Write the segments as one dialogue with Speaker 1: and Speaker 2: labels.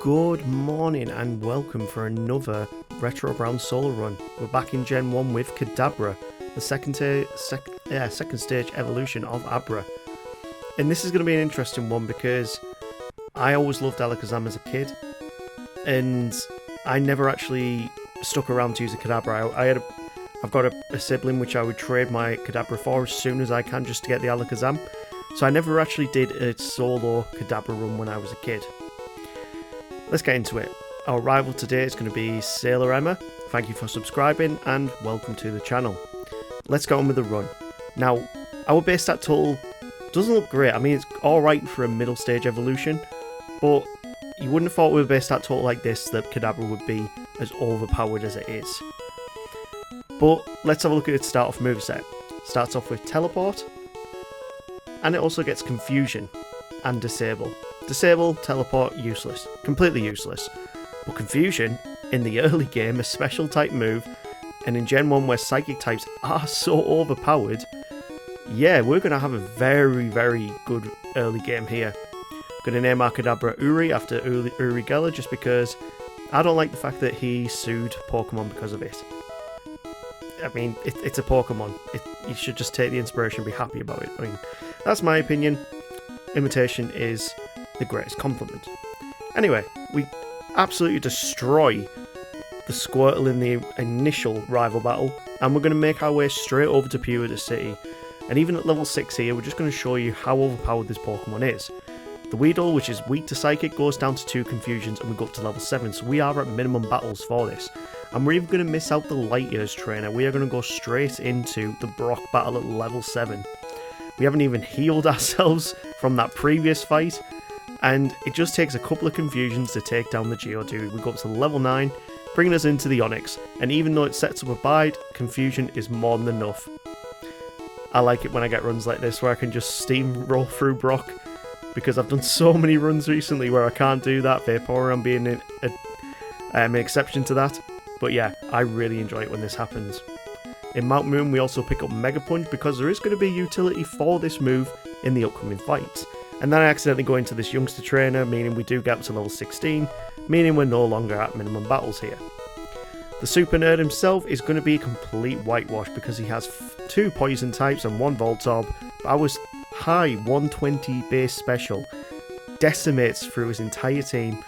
Speaker 1: Good morning and welcome for another Retro Brown Solo Run. We're back in Gen 1 with Kadabra, the second stage evolution of Abra. And this is going to be an interesting one because I always loved Alakazam as a kid, and I never actually stuck around to use a Kadabra. I've got a sibling which I would trade my Kadabra for as soon as I can just to get the Alakazam. So I never actually did a solo Kadabra run when I was a kid. Let's get into it. Our rival today is going to be Sailor Emma. Thank you for subscribing and welcome to the channel. Let's get on with the run. Now, our base stat total doesn't look great. I mean, it's alright for a middle stage evolution, but you wouldn't have thought with a base stat total like this that Kadabra would be as overpowered as it is. But let's have a look at its start off moveset. Starts off with Teleport, and it also gets Confusion and Disable. Disable, Teleport, useless. Completely useless. But Confusion, in the early game, a special type move, and in Gen 1 where Psychic types are so overpowered, yeah, we're going to have a very, very good early game here. Going to name our Kadabra Uri after Uri Geller just because I don't like the fact that he sued Pokemon because of it. I mean, it's a Pokemon. You should just take the inspiration and be happy about it. I mean, that's my opinion. Imitation is the greatest compliment. Anyway, we absolutely destroy the Squirtle in the initial rival battle, and we're going to make our way straight over to Pewter City. And even at level 6 here, we're just going to show you how overpowered this Pokemon is. The Weedle, which is weak to Psychic, goes down to 2 Confusions and we go up to level 7, so we are at minimum battles for this. And we're even going to miss out the Light Years trainer. We are going to go straight into the Brock battle at level 7. We haven't even healed ourselves from that previous fight, and it just takes a couple of Confusions to take down the Geodude. We go up to level 9, bringing us into the Onix, and even though it sets up a bide, Confusion is more than enough. I like it when I get runs like this where I can just steamroll through Brock, because I've done so many runs recently where I can't do that, Vaporeon being an exception to that. But yeah, I really enjoy it when this happens. In Mount Moon we also pick up Mega Punch because there is going to be utility for this move in the upcoming fights. And then I accidentally go into this youngster trainer, meaning we do get up to level 16, meaning we're no longer at minimum battles here. The Super Nerd himself is going to be a complete whitewash because he has 2 poison types and 1 Voltorb, but our high 120 base special decimates through his entire team,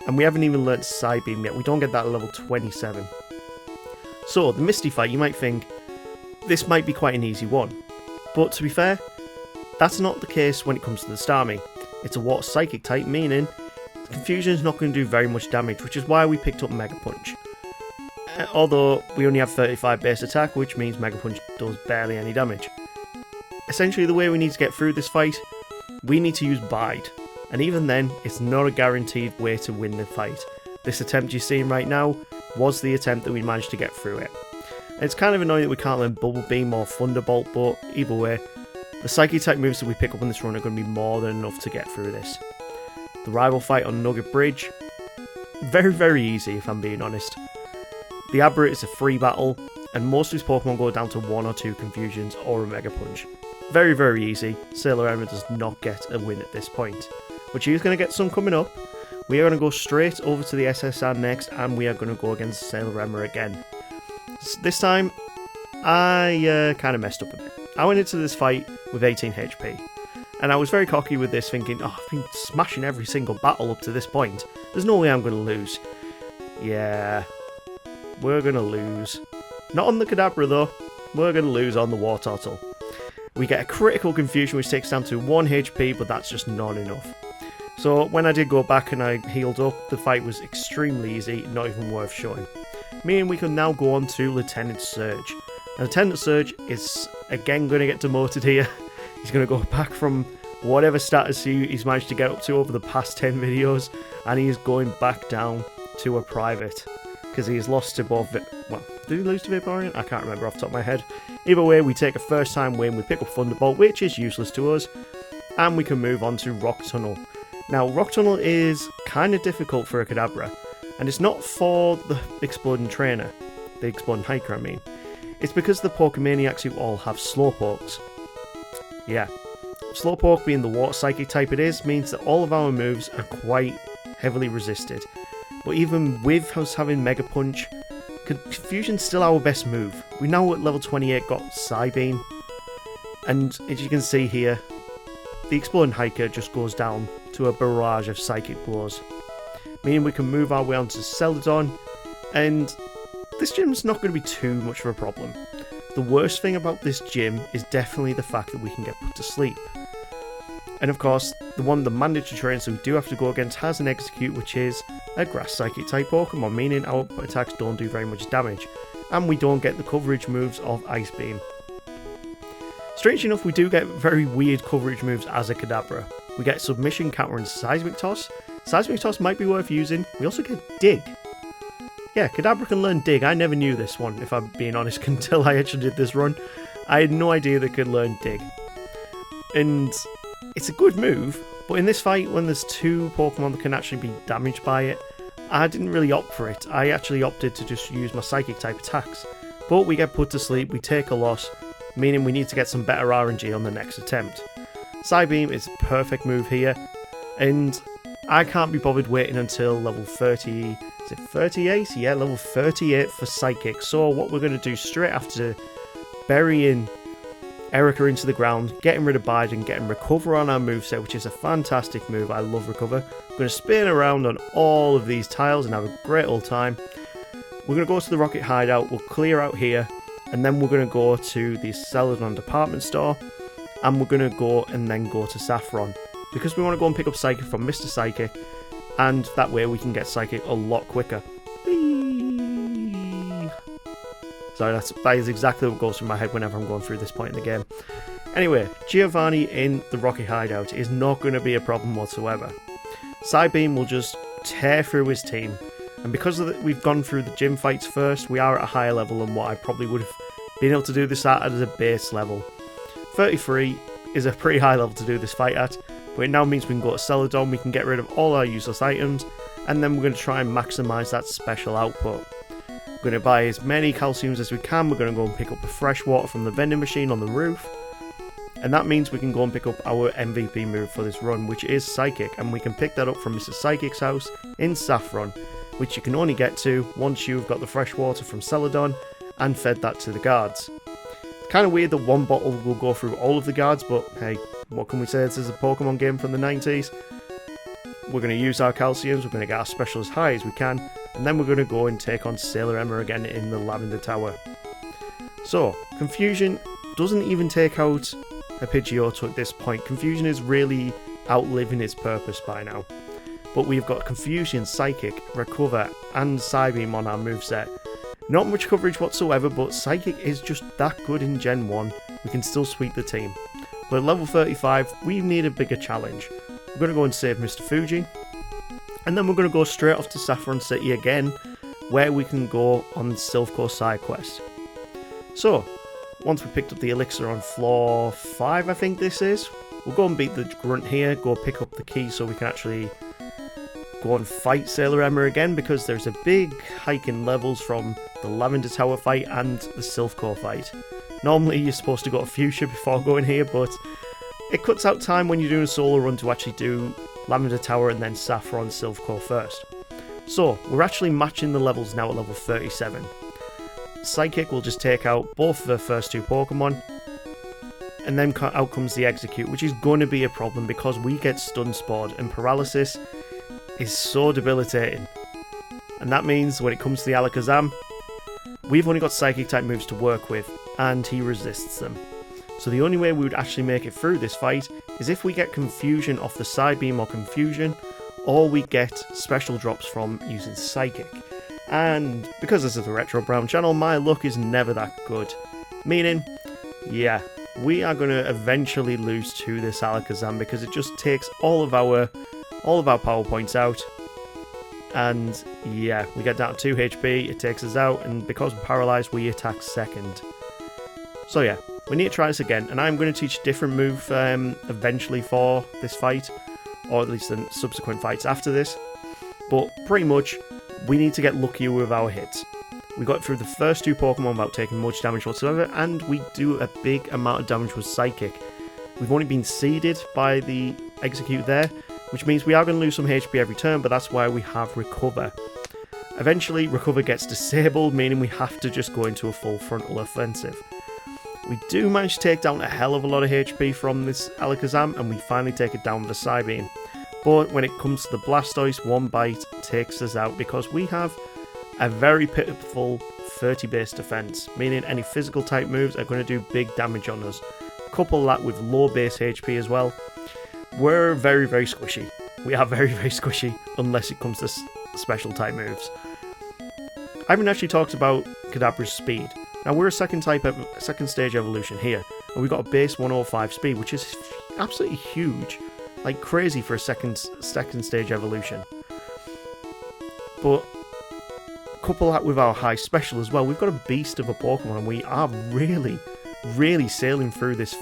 Speaker 1: and we haven't even learnt Psybeam yet. We don't get that at level 27. So, the Misty fight, you might think, this might be quite an easy one. But to be fair, that's not the case when it comes to the Starmie. It's a Water Psychic type, meaning Confusion is not going to do very much damage, which is why we picked up Mega Punch. Although, we only have 35 base attack, which means Mega Punch does barely any damage. Essentially, the way we need to get through this fight, we need to use Bide. And even then, it's not a guaranteed way to win the fight. This attempt you're seeing right now was the attempt that we managed to get through it. And it's kind of annoying that we can't learn Bubble Beam or Thunderbolt, but either way, the Psychic type moves that we pick up on this run are going to be more than enough to get through this. The rival fight on Nugget Bridge, very, very easy if I'm being honest. The Abra is a free battle, and most of his Pokemon go down to 1 or 2 Confusions or a Mega Punch. Very, very easy. Sailor Emma does not get a win at this point. But she's going to get some coming up. We are going to go straight over to the SSR next, and we are going to go against Sailor Emma again. This time, I kind of messed up a bit. I went into this fight with 18 HP, and I was very cocky with this, thinking, oh, I've been smashing every single battle up to this point. There's no way I'm going to lose. Yeah, we're going to lose. Not on the Kadabra though, we're going to lose on the Wartortle. We get a critical Confusion which takes down to 1 HP, but that's just not enough. So when I did go back and I healed up, the fight was extremely easy, not even worth showing. Meaning we can now go on to Lieutenant Surge. And Lieutenant Surge is again going to get demoted here. He's going to go back from whatever status he's managed to get up to over the past 10 videos, and he is going back down to a private. Because he has lost to both, well, did he lose to Vaporeon? I can't remember off the top of my head. Either way, we take a first time win, we pick up Thunderbolt, which is useless to us, and we can move on to Rock Tunnel. Now, Rock Tunnel is kind of difficult for a Kadabra, and it's not for the Exploding Trainer, the Exploding Hiker I mean. It's because the Pokemaniacs who all have Slowpokes. Yeah, Slowpoke, being the water psychic type it is, means that all of our moves are quite heavily resisted. But even with us having Mega Punch, Confusion's still our best move. We now at level 28 got Psybeam, and as you can see here, the Exploding Hiker just goes down to a barrage of psychic blows, meaning we can move our way onto Celadon, and this gym's not going to be too much of a problem. The worst thing about this gym is definitely the fact that we can get put to sleep. And of course, the mandatory train, so we do have to go against, has an Execute, which is a Grass Psychic type Pokemon, meaning our attacks don't do very much damage, and we don't get the coverage moves of Ice Beam. Strange enough, we do get very weird coverage moves as a Kadabra. We get Submission, Counter, and Seismic Toss. Seismic Toss might be worth using. We also get Dig. Yeah, Kadabra can learn Dig. I never knew this one, if I'm being honest, until I actually did this run. I had no idea they could learn Dig. And it's a good move, but in this fight, when there's two Pokemon that can actually be damaged by it, I didn't really opt for it. I actually opted to just use my Psychic type attacks. But we get put to sleep, we take a loss, meaning we need to get some better RNG on the next attempt. Psybeam is a perfect move here, and I can't be bothered waiting until level 30, is it 38? Yeah, level 38 for Psychic. So what we're going to do straight after burying Erica into the ground, getting rid of Biden, getting Recover on our moveset, which is a fantastic move. I love Recover. We're going to spin around on all of these tiles and have a great old time. We're going to go to the Rocket Hideout, we'll clear out here, and then we're going to go to the Celadon department store, and we're going to go and then go to Saffron, because we want to go and pick up Psychic from Mr. Psychic, and that way we can get Psychic a lot quicker. Sorry, that is exactly what goes through my head whenever I'm going through this point in the game. Anyway, Giovanni in the Rocky Hideout is not going to be a problem whatsoever. Psybeam will just tear through his team, and because we've gone through the gym fights first, we are at a higher level than what I probably would have been able to do this at as a base level. 33 is a pretty high level to do this fight at, but it now means we can go to Celadon, we can get rid of all our useless items, and then we're going to try and maximise that special output. We're going to buy as many calciums as we can. We're going to go and pick up the fresh water from the vending machine on the roof. And that means we can go and pick up our MVP move for this run, which is Psychic. And we can pick that up from Mr. Psychic's house in Saffron, which you can only get to once you've got the fresh water from Celadon and fed that to the guards. It's kind of weird that one bottle will go through all of the guards, but hey, what can we say? This is a Pokemon game from the 90s. We're going to use our calciums, we're going to get our special as high as we can, and then we're going to go and take on Sailor Emma again in the Lavender Tower. So, Confusion doesn't even take out a Pidgeotto at this point. Confusion is really outliving its purpose by now. But we've got Confusion, Psychic, Recover, and Psybeam on our moveset. Not much coverage whatsoever, but Psychic is just that good in Gen 1, we can still sweep the team. But at level 35, we need a bigger challenge. We're going to go and save Mr. Fuji, and then we're going to go straight off to Saffron City again, where we can go on the Silph side quest. So, once we picked up the elixir on floor 5, I think this is, we'll go and beat the grunt here, go pick up the key so we can actually go and fight Sailor Emma again, because there's a big hike in levels from the Lavender Tower fight and the Silph fight. Normally you're supposed to go to Fuchsia before going here, but it cuts out time when you're doing a solo run to actually do Lavender Tower and then Saffron Silph first. So, we're actually matching the levels now at level 37. Psychic will just take out both of the first two Pokemon, and then out comes the Execute, which is going to be a problem because we get Stun Spored, and Paralysis is so debilitating. And that means when it comes to the Alakazam, we've only got Psychic type moves to work with, and he resists them. So the only way we would actually make it through this fight is if we get Confusion off the Psybeam or Confusion, or we get special drops from using Psychic. And because this is a Retro Brown channel, my luck is never that good. Meaning, yeah, we are going to eventually lose to this Alakazam because it just takes all of our power points out. And yeah, we get down to 2 HP, it takes us out, and because we're paralysed, we attack second. So yeah, we need to try this again, and I'm going to teach a different move eventually for this fight, or at least the subsequent fights after this. But pretty much, we need to get luckier with our hits. We got through the first two Pokemon without taking much damage whatsoever, and we do a big amount of damage with Psychic. We've only been seeded by the execute there, which means we are going to lose some HP every turn, but that's why we have recover. Eventually, recover gets disabled, meaning we have to just go into a full frontal offensive. We do manage to take down a hell of a lot of HP from this Alakazam, and we finally take it down with a Psybeam. But when it comes to the Blastoise, one bite takes us out because we have a very pitiful 30 base defense, meaning any physical type moves are going to do big damage on us. Couple that with low base HP as well. We're very, very squishy. We are very, very squishy unless it comes to special type moves. I haven't actually talked about Kadabra's speed. Now we're a second stage evolution here, and we've got a base 105 speed, which is absolutely huge. Like crazy for a second stage evolution. But couple that with our high special as well, we've got a beast of a Pokemon, and we are really, really sailing through this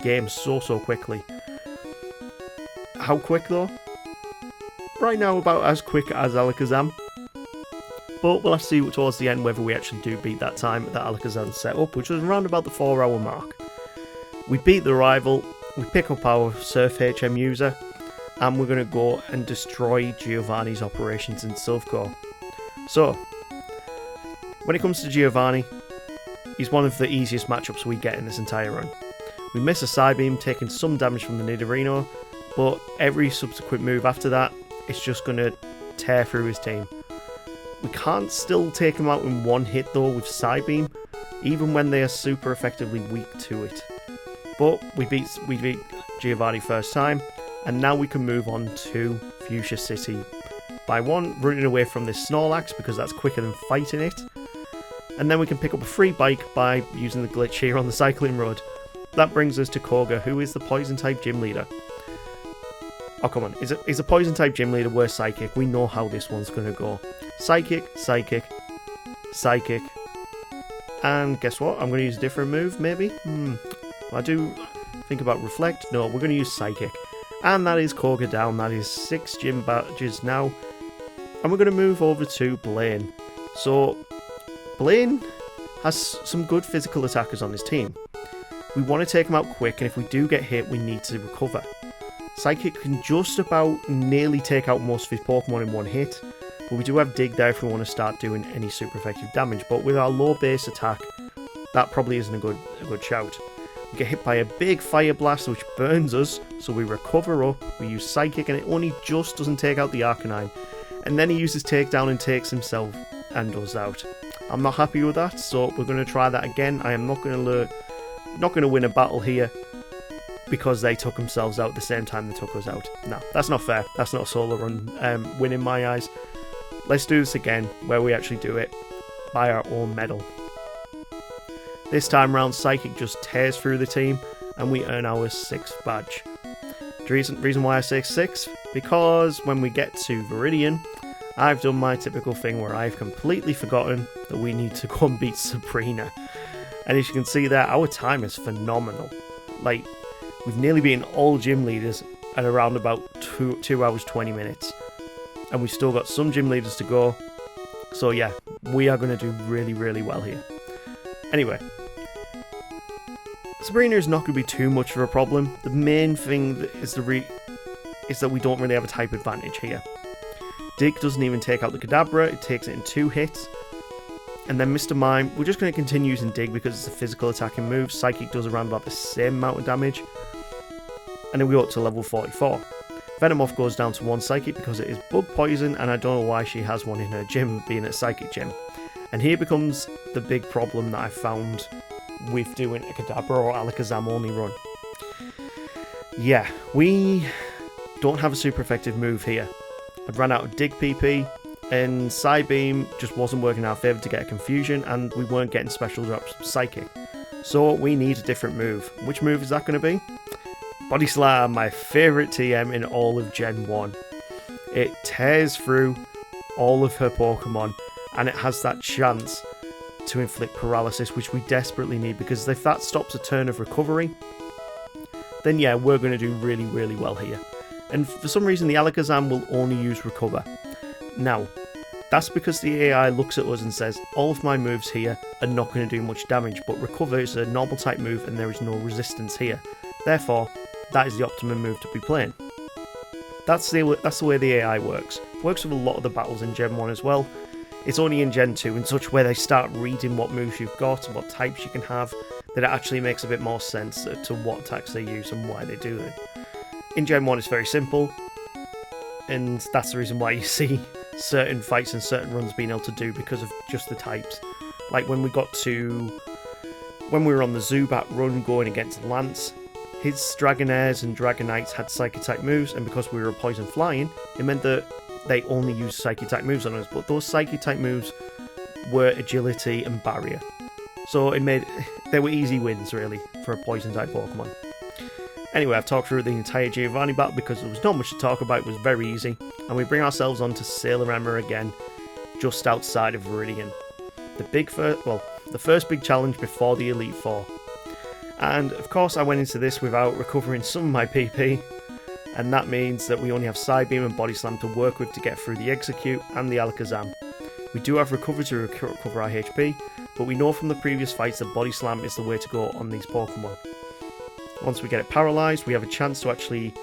Speaker 1: game so quickly. How quick though? Right now about as quick as Alakazam. But we'll have to see towards the end whether we actually do beat that time that Alakazam set up, which was around about the 4-hour mark. We beat the rival. We pick up our Surf HM user, and we're going to go and destroy Giovanni's operations in Silph. So, when it comes to Giovanni, he's one of the easiest matchups we get in this entire run. We miss a Psybeam, taking some damage from the Nidorino, but every subsequent move after that, it's just going to tear through his team. We can't still take him out in one hit though with Psybeam, even when they are super effectively weak to it. But we beat Giovanni first time, and now we can move on to Fuchsia City by running away from this Snorlax because that's quicker than fighting it. And then we can pick up a free bike by using the glitch here on the cycling road. That brings us to Koga, who is the poison type gym leader. Oh come on, is a poison type gym leader worse Psychic? We know how this one's going to go. Psychic, Psychic, Psychic. And guess what? I'm going to use a different move, maybe? I do think about Reflect. No, we're going to use Psychic. And that is Koga down. That is 6 gym badges now. And we're going to move over to Blaine. So, Blaine has some good physical attackers on his team. We want to take him out quick, and if we do get hit, we need to recover. Psychic can just about nearly take out most of his Pokemon in one hit. But we do have Dig there if we want to start doing any super effective damage. But with our low base attack, that probably isn't a good shout. We get hit by a big Fire Blast which burns us, so we recover up, we use Psychic, and it only just doesn't take out the Arcanine. And then he uses Takedown and takes himself and us out. I'm not happy with that, so we're going to try that again. I am not going to win a battle here because they took themselves out at the same time they took us out. No, that's not fair. That's not a solo run win in my eyes. Let's do this again, where we actually do it by our own medal. This time round, Psychic just tears through the team, and we earn our 6th badge. The reason why I say 6, because when we get to Viridian, I've done my typical thing where I've completely forgotten that we need to go and beat Sabrina. And as you can see there, our time is phenomenal. Like, we've nearly beaten all gym leaders at around about 2 hours 20 minutes. And we've still got some gym leaders to go. So yeah, we are going to do really, really well here. Anyway, Sabrina is not going to be too much of a problem. The main thing is that we don't really have a type advantage here. Dig doesn't even take out the Kadabra, it takes it in 2 hits. And then Mr. Mime, we're just going to continue using Dig because it's a physical attacking move. Psychic does around about the same amount of damage. And then we go up to level 44. Venomoth goes down to 1 Psychic because it is bug poison, and I don't know why she has one in her gym, being a Psychic gym. And here becomes the big problem that I found with doing a Kadabra or Alakazam only run. Yeah, we don't have a super effective move here. I'd ran out of Dig PP, and Psybeam just wasn't working in our favour to get a Confusion, and we weren't getting special drops from Psychic. So we need a different move. Which move is that going to be? Body Slam, my favourite TM in all of Gen 1. It tears through all of her Pokemon, and it has that chance to inflict paralysis, which we desperately need, because if that stops a turn of recovery, then yeah, we're going to do really, really well here. And for some reason, the Alakazam will only use Recover. Now, that's because the AI looks at us and says, all of my moves here are not going to do much damage, but Recover is a normal type move and there is no resistance here. Therefore, that is the optimum move to be playing. That's the way the AI works. It works with a lot of the battles in Gen 1 as well. It's only in Gen 2 and such where they start reading what moves you've got and what types you can have that it actually makes a bit more sense to what attacks they use and why they do it. In Gen 1 it's very simple, and that's the reason why you see certain fights and certain runs being able to do because of just the types. Like when we were on the Zubat run going against Lance, his Dragonairs and Dragonites had Psychic type moves, and because we were Poison Flying, it meant that they only used Psychic type moves on us, but those Psychic type moves were Agility and Barrier. So they were easy wins really for a Poison type Pokemon. Anyway, I've talked through the entire Giovanni battle because there was not much to talk about, it was very easy, and we bring ourselves onto Sailor Emma again, just outside of Viridian. The first big challenge before the Elite Four. And of course I went into this without recovering some of my PP, and that means that we only have Psybeam and Body Slam to work with to get through the Execute and the Alakazam. We do have Recover to recover our HP, but we know from the previous fights that Body Slam is the way to go on these Pokemon. Once we get it paralysed, we have a chance to actually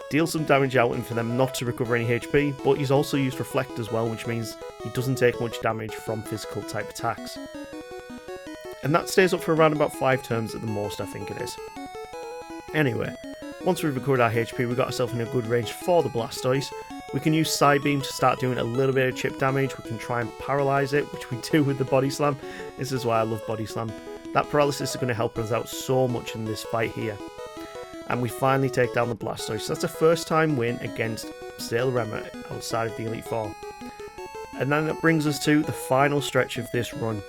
Speaker 1: deal some damage out and for them not to recover any HP, but he's also used Reflect as well, which means he doesn't take much damage from physical type attacks. And that stays up for around about 5 turns at the most, I think it is. Anyway, once we've recovered our HP, we got ourselves in a good range for the Blastoise. We can use Psybeam to start doing a little bit of chip damage, we can try and paralyse it, which we do with the Body Slam. This is why I love Body Slam. That paralysis is going to help us out so much in this fight here. And we finally take down the Blastoise. So that's a first time win against Sailor Emma outside of the Elite Four. And then that brings us to the final stretch of this run.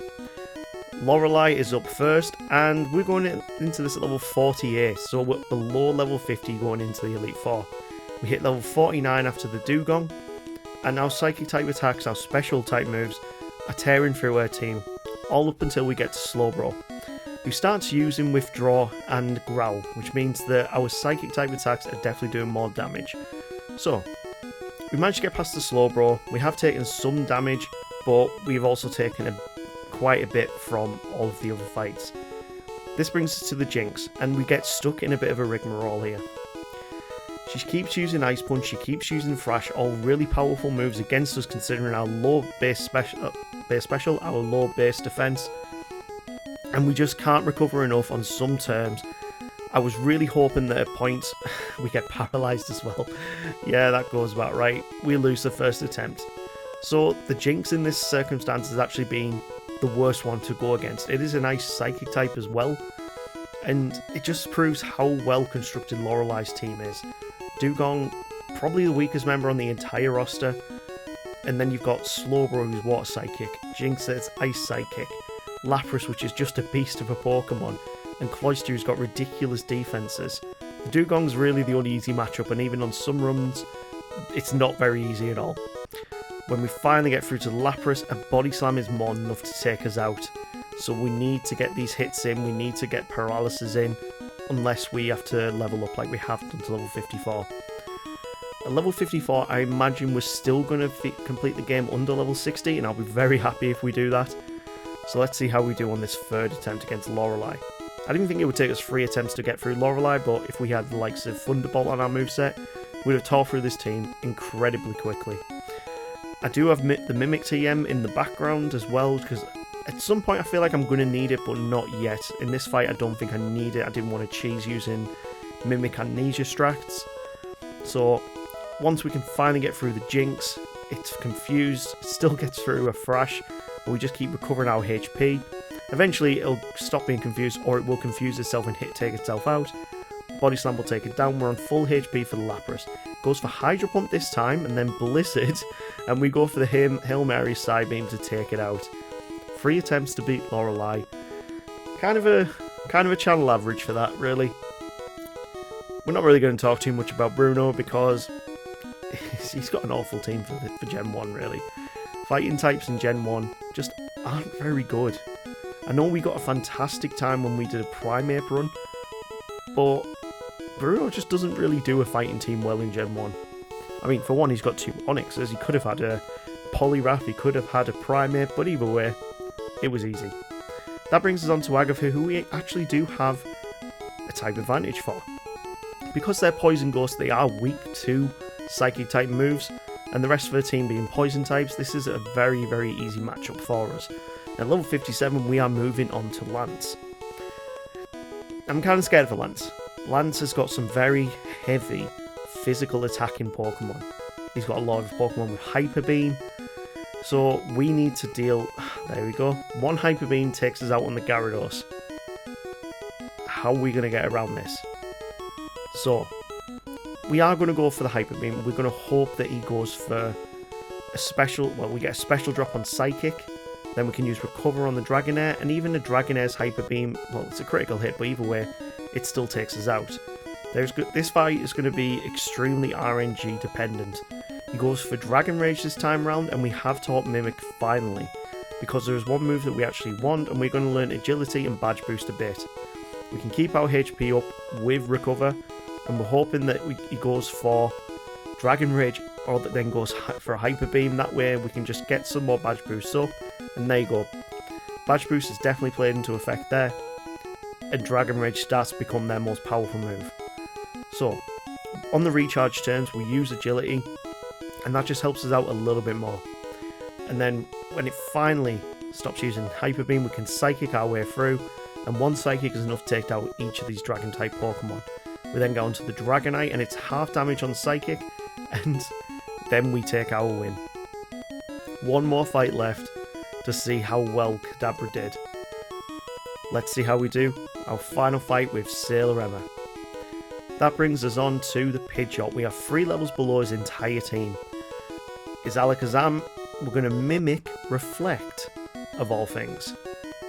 Speaker 1: Lorelei is up first, and we're going into this at level 48, so we're below level 50 going into the Elite Four. We hit level 49 after the Dugong, and our Psychic type attacks, our special type moves, are tearing through our team, all up until we get to Slowbro, who starts using Withdraw and Growl, which means that our Psychic type attacks are definitely doing more damage. So, we managed to get past the Slowbro, we have taken some damage, but we've also taken quite a bit from all of the other fights. This brings us to the Jinx, and we get stuck in a bit of a rigmarole here. She keeps using Ice Punch, she keeps using Thrash, all really powerful moves against us considering our low base special, our low base defense, and we just can't recover enough on some terms. I was really hoping that at points we get paralysed as well. Yeah, that goes about right. We lose the first attempt. So the Jinx in this circumstance has actually been the worst one to go against. It is a nice Psychic type as well, and it just proves how well constructed Lorelei's team is. Dugong, probably the weakest member on the entire roster, and then you've got Slowbro, who's Water Psychic, Jinx that's Ice Psychic, Lapras, which is just a beast of a Pokemon, and Cloyster, who's got ridiculous defenses. Dugong's really the only easy matchup, and even on some runs, it's not very easy at all. When we finally get through to the Lapras, a Body Slam is more than enough to take us out. So we need to get these hits in, we need to get paralysis in, unless we have to level up like we have done to level 54. At level 54, I imagine we're still going to complete the game under level 60, and I'll be very happy if we do that. So let's see how we do on this third attempt against Lorelei. I didn't think it would take us 3 attempts to get through Lorelei, but if we had the likes of Thunderbolt on our moveset, we'd have tore through this team incredibly quickly. I do have the Mimic TM in the background as well, because at some point I feel like I'm going to need it, but not yet. In this fight I don't think I need it. I didn't want to cheese using Mimic Amnesia Strats. So once we can finally get through the Jinx, it's confused, it still gets through a Thrash, but we just keep recovering our HP. Eventually it'll stop being confused, or it will confuse itself and take itself out. Body Slam will take it down. We're on full HP for the Lapras. Goes for Hydro Pump this time, and then Blizzard, and we go for the Hail Mary Psybeam to take it out. 3 attempts to beat Lorelei. Kind of a channel average for that, really. We're not really going to talk too much about Bruno because he's got an awful team for Gen 1, really. Fighting types in Gen 1 just aren't very good. I know we got a fantastic time when we did a Primeape run, but Bruno just doesn't really do a fighting team well in Gen 1. I mean, for one, he's got 2 Onixes, he could have had a Poliwrath, he could have had a Primeape, but either way, it was easy. That brings us on to Agatha, who we actually do have a type advantage for. Because they're poison ghosts, they are weak to psychic type moves, and the rest of the team being poison types, this is a very, very easy matchup for us. At level 57, we are moving on to Lance. I'm kind of scared for Lance. Lance has got some very heavy physical attacking Pokemon. He's got a lot of Pokemon with Hyper Beam, so we need to deal... There we go. One Hyper Beam takes us out on the Gyarados. How are we going to get around this? So, we are going to go for the Hyper Beam. We're going to hope that he goes for a special... Well, we get a special drop on Psychic. Then we can use Recover on the Dragonair. And even the Dragonair's Hyper Beam... Well, it's a critical hit, but either way, it still takes us out. This fight is going to be extremely RNG dependent. He goes for Dragon Rage this time around, and we have taught Mimic finally. Because there is one move that we actually want, and we're going to learn Agility and Badge Boost a bit. We can keep our HP up with Recover, and we're hoping that he goes for Dragon Rage, or that then goes for a Hyper Beam. That way we can just get some more Badge Boosts up, and there you go. Badge Boost has definitely played into effect there, and Dragon Rage starts to become their most powerful move. So, on the recharge turns, we use Agility, and that just helps us out a little bit more. And then, when it finally stops using Hyper Beam, we can Psychic our way through, and one Psychic is enough to take out each of these Dragon-type Pokemon. We then go on to the Dragonite, and it's half damage on Psychic, and then we take our win. One more fight left to see how well Kadabra did. Let's see how we do. Our final fight with Sailor Emma. That brings us on to the Pidgeot. We are 3 levels below his entire team. His Alakazam, we're going to mimic Reflect, of all things.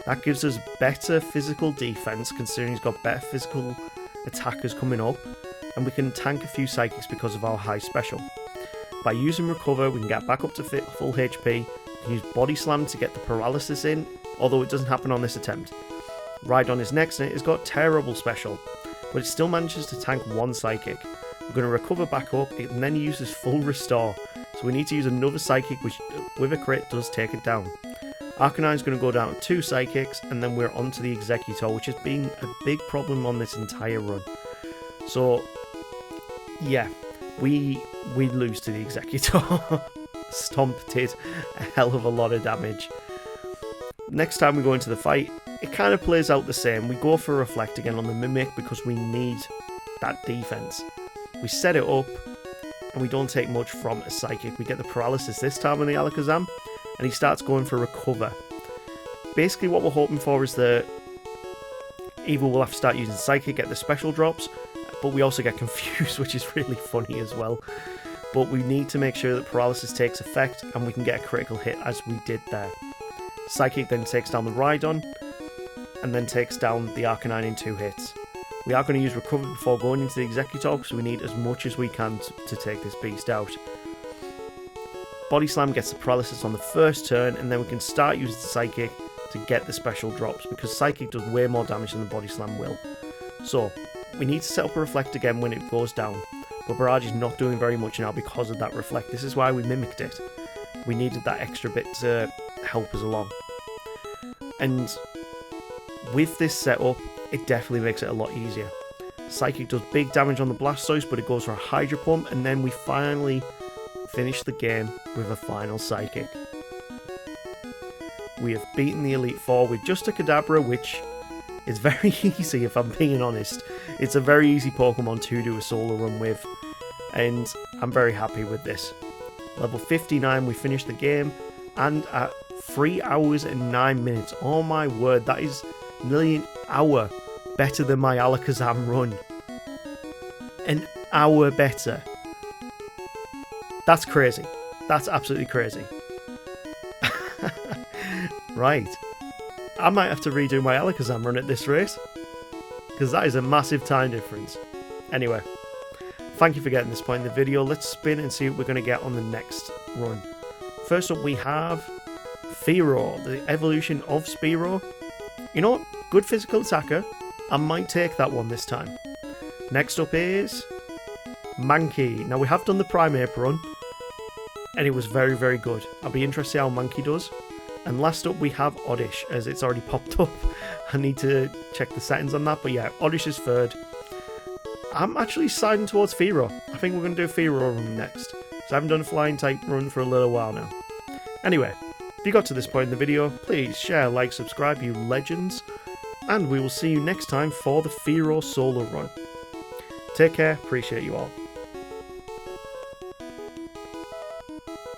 Speaker 1: That gives us better physical defense, considering he's got better physical attackers coming up, and we can tank a few Psychics because of our high special. By using Recover, we can get back up to full HP, we can use Body Slam to get the paralysis in, although it doesn't happen on this attempt. Rhydon is next, and it has got terrible special, but it still manages to tank one Psychic. We're going to Recover back up, and then he uses full Restore, so we need to use another Psychic, which with a crit does take it down. Arcanine is going to go down to 2 Psychics, and then we're on to the Exeggutor, which has been a big problem on this entire run. So, yeah, we lose to the Exeggutor. Stomp did a hell of a lot of damage. Next time we go into the fight, it kind of plays out the same. We go for Reflect again on the Mimic because we need that defense. We set it up, and we don't take much from a Psychic. We get the Paralysis this time on the Alakazam, and he starts going for Recover. Basically what we're hoping for is that either we'll have to start using Psychic, get the special drops, but we also get confused, which is really funny as well. But we need to make sure that Paralysis takes effect, and we can get a critical hit as we did there. Psychic then takes down the Rhydon, and then takes down the Arcanine in 2 hits. We are going to use Recover before going into the Exeggutor, because we need as much as we can to take this beast out. Body Slam gets the paralysis on the first turn, and then we can start using Psychic to get the special drops, because Psychic does way more damage than the Body Slam will. So, we need to set up a Reflect again when it goes down, but Barrage is not doing very much now because of that Reflect. This is why we mimicked it. We needed that extra bit to help us along. And with this setup, it definitely makes it a lot easier. Psychic does big damage on the Blastoise, but it goes for a Hydro Pump, and then we finally finish the game with a final Psychic. We have beaten the Elite Four with just a Kadabra, which is very easy if I'm being honest. It's a very easy Pokemon to do a solo run with, and I'm very happy with this. Level 59, we finished the game, and at 3 hours and 9 minutes. Oh my word, that is nearly an hour better than my Alakazam run. An hour better. That's crazy. That's absolutely crazy. Right. I might have to redo my Alakazam run at this rate, because that is a massive time difference. Anyway, thank you for getting this point in the video. Let's spin and see what we're going to get on the next run. First up we have Fearow, the evolution of Spearow. You know what? Good physical attacker. I might take that one this time. Next up is Mankey. Now we have done the Primeape run, and it was very, very good. I'll be interested to see how Mankey does. And last up we have Oddish, as it's already popped up. I need to check the settings on that, but yeah, Oddish is third. I'm actually siding towards Fearow. I think we're going to do a Fearow run next, so I haven't done a flying type run for a little while now. Anyway, if you got to this point in the video, please share, like, subscribe, you legends, and we will see you next time for the Fearow Solo Run. Take care, appreciate you all.